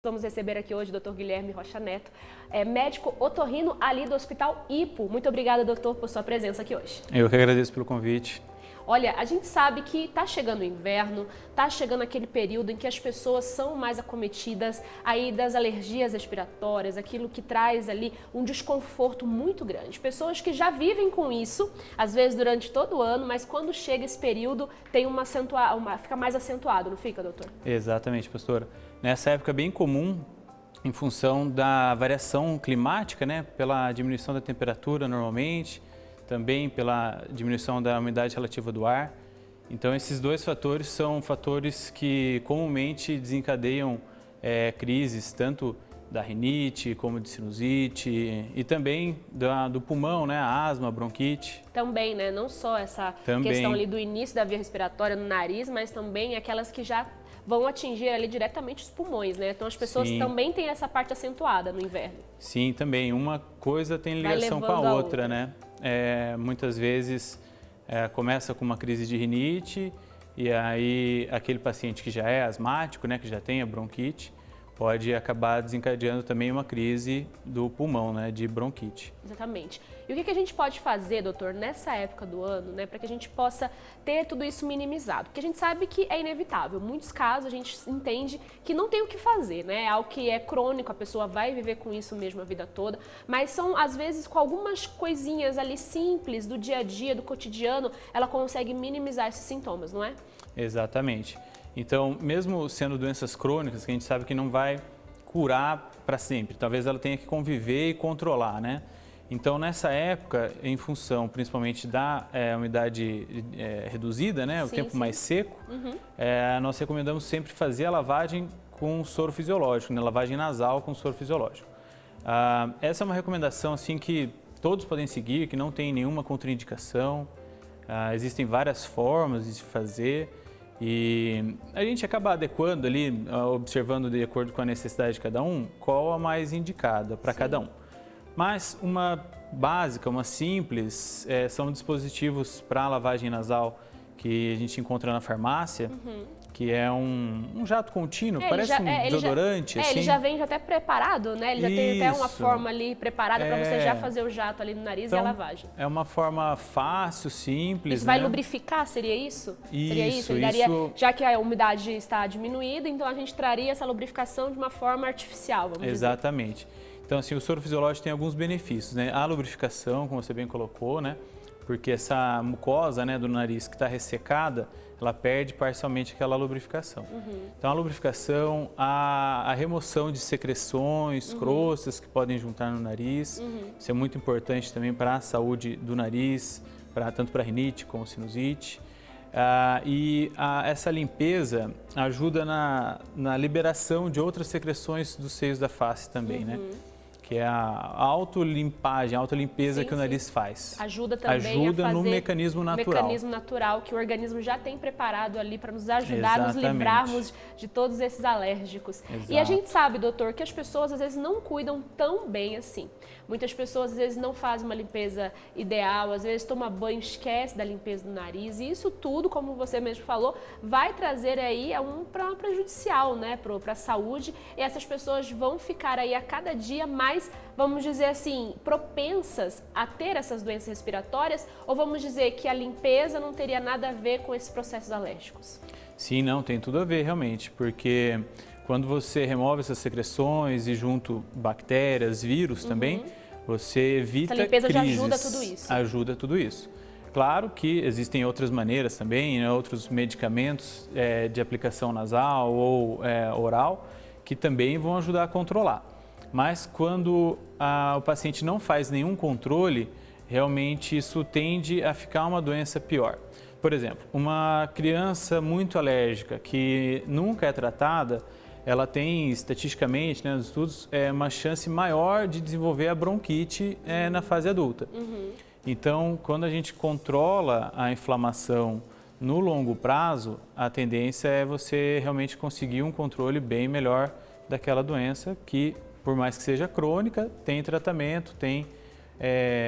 Vamos receber aqui hoje o Dr. Guilherme Rocha Neto, médico otorrino ali do Hospital Hipo. Muito obrigada, doutor, por sua presença aqui hoje. Eu que agradeço pelo convite. Olha, a gente sabe que está chegando o inverno, está chegando aquele período em que as pessoas são mais acometidas aí das alergias respiratórias, aquilo que traz ali um desconforto muito grande. Pessoas que já vivem com isso, às vezes durante todo o ano, mas quando chega esse período tem fica mais acentuado, não fica, doutor? Exatamente, pastora. Nessa época é bem comum, em função da variação climática, né, pela diminuição da temperatura normalmente, também pela diminuição da umidade relativa do ar. Então, esses dois fatores são fatores que comumente desencadeiam crises, tanto da rinite, como de sinusite e também do pulmão, né, a asma, a bronquite. Também, né, não só essa questão ali do início da via respiratória no nariz, mas também aquelas que já vão atingir ali diretamente os pulmões, né? Então as pessoas também têm essa parte acentuada no inverno. Sim, também. Uma coisa tem ligação com a outra, né? Muitas vezes começa com uma crise de rinite e aí aquele paciente que já é asmático, né, que já tem a bronquite, pode acabar desencadeando também uma crise do pulmão, né, de bronquite. Exatamente. E o que a gente pode fazer, doutor, nessa época do ano, né, para que a gente possa ter tudo isso minimizado? Porque a gente sabe que é inevitável. Em muitos casos a gente entende que não tem o que fazer, né? É algo que é crônico, a pessoa vai viver com isso mesmo a vida toda, mas são, às vezes, com algumas coisinhas ali simples do dia a dia, do cotidiano, ela consegue minimizar esses sintomas, não é? Exatamente. Então, mesmo sendo doenças crônicas, que a gente sabe que não vai curar para sempre, talvez ela tenha que conviver e controlar, né? Então, nessa época, em função principalmente da umidade reduzida, né, o tempo mais seco, nós recomendamos sempre fazer a lavagem com soro fisiológico, né, lavagem nasal com soro fisiológico. Essa é uma recomendação assim que todos podem seguir, que não tem nenhuma contraindicação. Existem várias formas de se fazer. E a gente acaba adequando ali, observando de acordo com a necessidade de cada um, qual a mais indicada para cada um. Mas uma básica, uma simples, são dispositivos para lavagem nasal que a gente encontra na farmácia, que é um jato contínuo, parece um desodorante. Ele já vem até preparado, né? Ele já tem até uma forma ali preparada para você já fazer o jato ali no nariz e a lavagem. É uma forma fácil, simples. Isso vai lubrificar, seria isso? Seria isso? Ele daria, já que a umidade está diminuída, então a gente traria essa lubrificação de uma forma artificial, vamos dizer. Exatamente. Então, assim, o soro fisiológico tem alguns benefícios, né? A lubrificação, como você bem colocou, né? Porque essa mucosa, né, do nariz que está ressecada, ela perde parcialmente aquela lubrificação. Então, a lubrificação, a remoção de secreções, crostas que podem juntar no nariz, isso é muito importante também para a saúde do nariz, tanto para rinite como sinusite. Essa limpeza ajuda na liberação de outras secreções dos seios da face também, né? Que é a autolimpagem, a autolimpeza que o nariz faz. Ajuda também a fazer no mecanismo natural. Mecanismo natural que o organismo já tem preparado ali para nos ajudar a nos livrarmos de todos esses alérgicos. Exato. E a gente sabe, doutor, que as pessoas às vezes não cuidam tão bem assim. Muitas pessoas às vezes não fazem uma limpeza ideal, às vezes toma banho, esquece da limpeza do nariz. E isso tudo, como você mesmo falou, vai trazer aí um prejudicial, né, para a saúde. E essas pessoas vão ficar aí a cada dia mais, vamos dizer assim, propensas a ter essas doenças respiratórias, ou vamos dizer que a limpeza não teria nada a ver com esses processos alérgicos? Sim, não, tem tudo a ver realmente, porque quando você remove essas secreções e junto bactérias, vírus também, você evita crises. Essa limpeza já ajuda tudo isso. Ajuda tudo isso. Claro que existem outras maneiras também, né, outros medicamentos de aplicação nasal ou oral, que também vão ajudar a controlar. Mas quando o paciente não faz nenhum controle, realmente isso tende a ficar uma doença pior. Por exemplo, uma criança muito alérgica que nunca é tratada, ela tem estatisticamente, né, nos estudos, uma chance maior de desenvolver a bronquite na fase adulta. Então, quando a gente controla a inflamação no longo prazo, a tendência é você realmente conseguir um controle bem melhor daquela doença que, por mais que seja crônica, tem tratamento, tem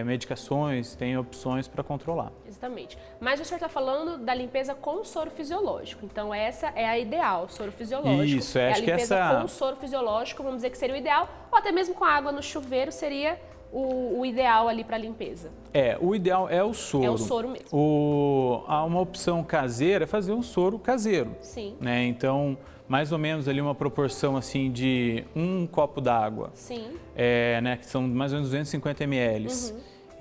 medicações, tem opções para controlar. Exatamente. Mas o senhor está falando da limpeza com soro fisiológico. Então essa é a ideal, soro fisiológico. Isso, acho que essa... A limpeza com soro fisiológico, vamos dizer que seria o ideal, ou até mesmo com água no chuveiro seria o ideal ali para limpeza. O ideal é o soro. É o soro mesmo. Uma opção caseira é fazer um soro caseiro. Sim. Né? Então, mais ou menos ali uma proporção assim de 1 copo d'água. Sim. Né? Que são mais ou menos 250 ml.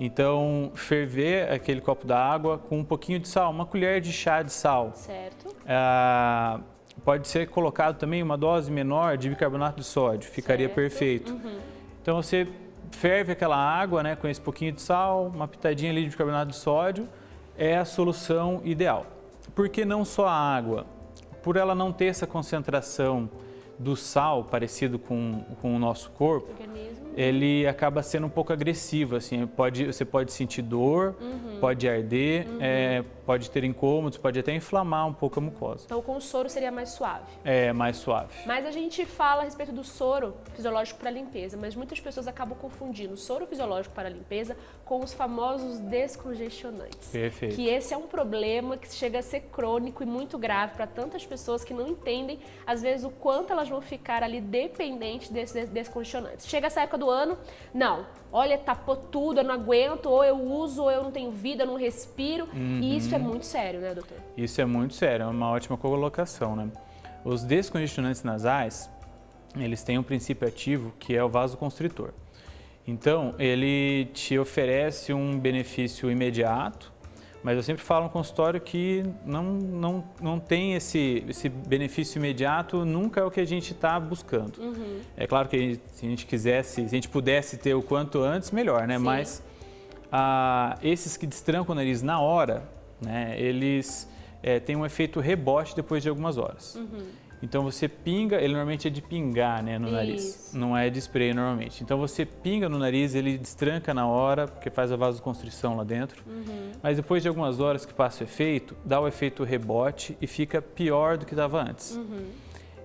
Então, ferver aquele copo d'água com um pouquinho de sal, uma colher de chá de sal. Certo. Pode ser colocado também uma dose menor de bicarbonato de sódio, ficaria perfeito. Então, você ferve aquela água, né, com esse pouquinho de sal, uma pitadinha ali de bicarbonato de sódio, é a solução ideal. Por que não só a água? Por ela não ter essa concentração do sal parecido com o nosso corpo, ele acaba sendo um pouco agressivo, assim, você pode sentir dor, pode arder, pode ter incômodos, pode até inflamar um pouco a mucosa. Então com o soro seria mais suave? É, mais suave. Mas a gente fala a respeito do soro fisiológico para limpeza, mas muitas pessoas acabam confundindo o soro fisiológico para limpeza com os famosos descongestionantes. Perfeito. Que esse é um problema que chega a ser crônico e muito grave para tantas pessoas que não entendem, às vezes, o quanto elas vão ficar ali dependentes desses descongestionantes. Chega essa época do ano, não, olha, tapou tudo, eu não aguento, ou eu uso, ou eu não tenho vida, eu não respiro, e isso é muito sério, né, doutor? Isso é muito sério, é uma ótima colocação, né? Os descongestionantes nasais, eles têm um princípio ativo que é o vasoconstritor. Então, ele te oferece um benefício imediato, mas eu sempre falo no consultório que não tem esse benefício imediato, nunca é o que a gente está buscando. É claro que se a gente pudesse ter o quanto antes, melhor, né? Sim. Mas esses que destrancam o nariz na hora, né, eles têm um efeito rebote depois de algumas horas. Então você pinga, ele normalmente é de pingar, né, no nariz, não é de spray normalmente. Então você pinga no nariz, ele destranca na hora, porque faz a vasoconstrição lá dentro. Mas depois de algumas horas que passa o efeito, dá o efeito rebote e fica pior do que estava antes.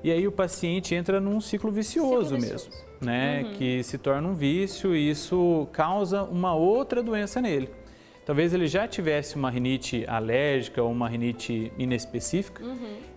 E aí o paciente entra num ciclo vicioso mesmo, né, que se torna um vício e isso causa uma outra doença nele. Talvez ele já tivesse uma rinite alérgica ou uma rinite inespecífica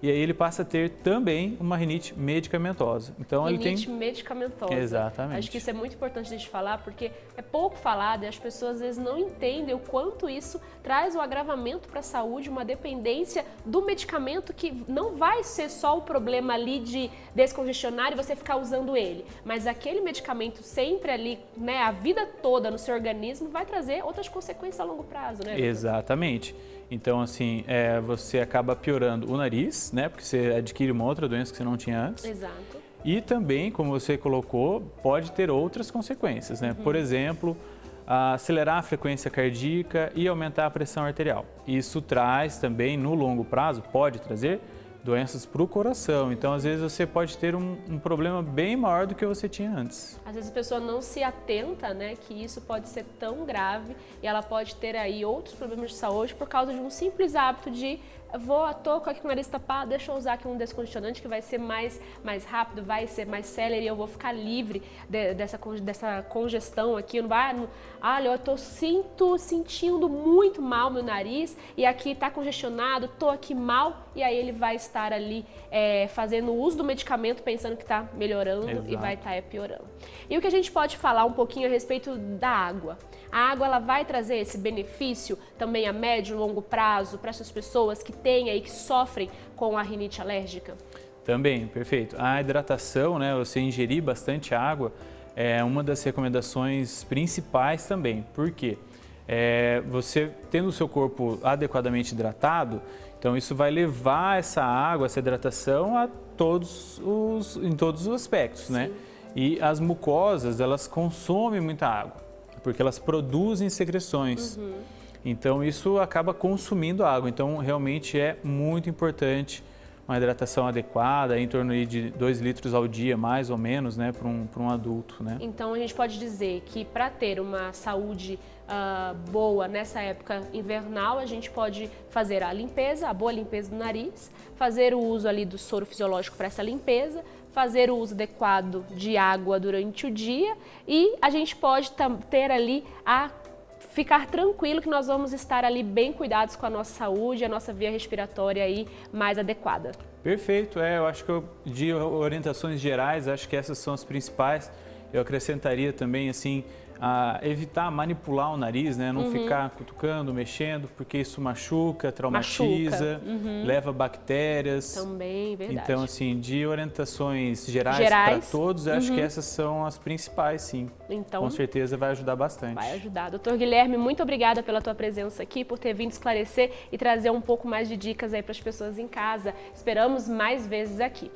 e aí ele passa a ter também uma rinite medicamentosa. Então rinite medicamentosa. Exatamente. Acho que isso é muito importante a gente falar porque é pouco falado e as pessoas às vezes não entendem o quanto isso traz um agravamento para a saúde, uma dependência do medicamento que não vai ser só o problema ali de descongestionar e você ficar usando ele, mas aquele medicamento sempre ali, né, a vida toda no seu organismo vai trazer outras consequências a longo prazo, né? Exatamente. Então, assim, você acaba piorando o nariz, né? Porque você adquire uma outra doença que você não tinha antes. Exato. E também, como você colocou, pode ter outras consequências, né? Por exemplo, acelerar a frequência cardíaca e aumentar a pressão arterial. Isso traz também, no longo prazo, pode trazer doenças para o coração. Então, às vezes, você pode ter um problema bem maior do que você tinha antes. Às vezes a pessoa não se atenta, né, que isso pode ser tão grave e ela pode ter aí outros problemas de saúde por causa de um simples hábito de tô aqui com o nariz tapado, deixa eu usar aqui um descongestionante que vai ser mais rápido, vai ser mais célere e eu vou ficar livre dessa congestão aqui. Olha, eu tô sentindo muito mal meu nariz e aqui tá congestionado, tô aqui mal e aí ele vai estar ali fazendo uso do medicamento pensando que tá melhorando. Exato. E vai estar piorando. E o que a gente pode falar um pouquinho a respeito da água? A água ela vai trazer esse benefício também a médio e longo prazo para essas pessoas que têm aí, que sofrem com a rinite alérgica? Também, perfeito. A hidratação, né, você ingerir bastante água é uma das recomendações principais também. Por quê? Você tendo o seu corpo adequadamente hidratado, então isso vai levar essa água, essa hidratação em todos os aspectos, né? E as mucosas, elas consomem muita água, porque elas produzem secreções. Então, isso acaba consumindo água. Então, realmente é muito importante uma hidratação adequada, em torno de 2 litros ao dia, mais ou menos, né, para um adulto, né? Então, a gente pode dizer que para ter uma saúde boa nessa época invernal, a gente pode fazer a boa limpeza do nariz, fazer o uso ali do soro fisiológico para essa limpeza, fazer o uso adequado de água durante o dia e a gente pode ter ali ficar tranquilo que nós vamos estar ali bem cuidados com a nossa saúde, a nossa via respiratória aí mais adequada. Perfeito, eu acho que de orientações gerais, acho que essas são as principais. Eu acrescentaria também, assim, evitar manipular o nariz, né? Não ficar cutucando, mexendo, porque isso machuca, traumatiza, leva bactérias. Também, verdade. Então, assim, de orientações gerais para todos, acho que essas são as principais, sim. Então, com certeza vai ajudar bastante. Vai ajudar. Doutor Guilherme, muito obrigada pela tua presença aqui, por ter vindo esclarecer e trazer um pouco mais de dicas aí para as pessoas em casa. Esperamos mais vezes aqui.